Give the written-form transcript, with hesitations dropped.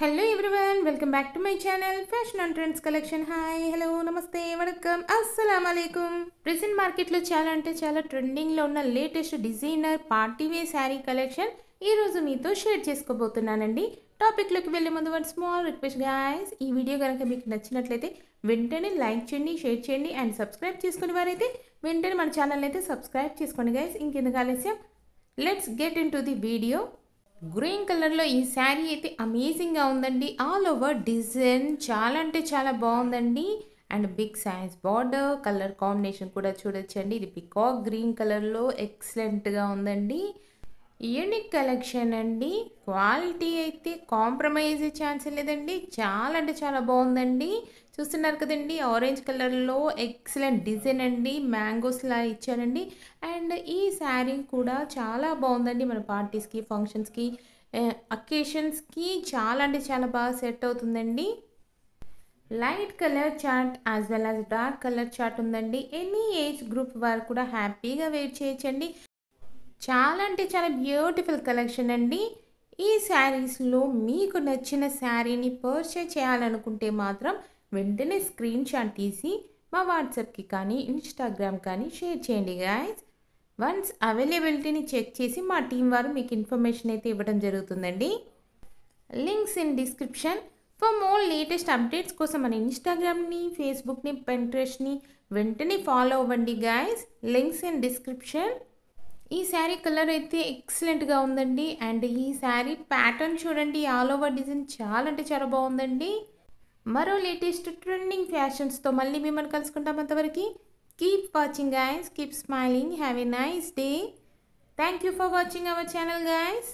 Hello everyone, welcome back to my channel Fashion and Trends Collection. Hi, hello, namaste, vanakkam, assalamu alaikum. Present market లో చాలా అంటే చాలా trending లో ఉన్న latest designer party wear sari collection ఈ రోజు మీతో షేర్ చేసుకోబోతున్నానండి. టాపిక్ లోకి వెళ్ళే ముందు వన్ స్మాల్ రిక్వెస్ట్ గైస్, ఈ వీడియో కనుక మీకు నచ్చినట్లయితే వెంటనే లైక్ చేయండి, షేర్ చేయండి అండ్ సబ్స్క్రైబ్ చేసుకునే వారైతే వెంటనే మన ఛానల్ అయితే సబ్స్క్రైబ్ చేసుకోండి గైస్. ఇంకెందుకు ఆలస్యం, let's get in to the video. Green కలర్లో ఈ శారీ అయితే అమేజింగ్గా ఉందండి. ఆల్ ఓవర్ డిజైన్ చాలా అంటే చాలా బాగుందండి. And big size border, colour combination కూడా చూడొచ్చండి. ఇది పికాక్ గ్రీన్ కలర్లో ఎక్సలెంట్గా ఉందండి. యూనిక్ కలెక్షన్ అండి. క్వాలిటీ అయితే కాంప్రమైజ్ ఛాన్స్ లేదండి. చాలా అంటే చాలా బాగుందండి. చూస్తున్నారు కదండి, ఆరెంజ్ కలర్లో ఎక్సలెంట్ డిజైన్ అండి. మ్యాంగోస్లా ఇచ్చారండి. అండ్ ఈ శారీ కూడా చాలా బాగుందండి. మన పార్టీస్కి, ఫంక్షన్స్కి, అకేషన్స్కి చాలా అంటే చాలా బాగా సెట్ అవుతుందండి. Light colour chart as well as dark colour chart ఉందండి. ఎనీ ఏజ్ గ్రూప్ వారు కూడా హ్యాపీగా వేర్ చేయొచ్చండి. చాలా అంటే చాలా బ్యూటిఫుల్ కలెక్షన్ అండి. ఈ శారీస్లో మీకు నచ్చిన శారీని పర్చేజ్ చేయాలనుకుంటే మాత్రం వెంటనే స్క్రీన్ షాట్ తీసి మా వాట్సాప్కి కానీ ఇన్స్టాగ్రామ్ కానీ షేర్ చేయండి గాయస్. వన్స్ అవైలబిలిటీని చెక్ చేసి మా టీం వారు మీకు ఇన్ఫర్మేషన్ అయితే ఇవ్వడం జరుగుతుందండి. Links in description. For more latest updates కోసం మన ఇన్స్టాగ్రామ్ని, ఫేస్బుక్ని, పెంట్రెస్ట్ని వెంటనే ఫాలో అవ్వండి గాయస్. Links in description. ఈ శారీ కలర్ అయితే ఎక్సలెంట్గా ఉందండి. అండ్ ఈ శారీ ప్యాటర్న్ చూడండి, ఆల్ ఓవర్ డిజైన్ చాలా అంటే చాలా బాగుందండి. మరో లేటెస్ట్ ట్రెండింగ్ ఫ్యాషన్స్తో మళ్ళీ మిమ్మల్ని కలుసుకుంటాం. అంతవరకు keep watching guys, keep smiling, have a nice day. Thank you for watching our channel guys.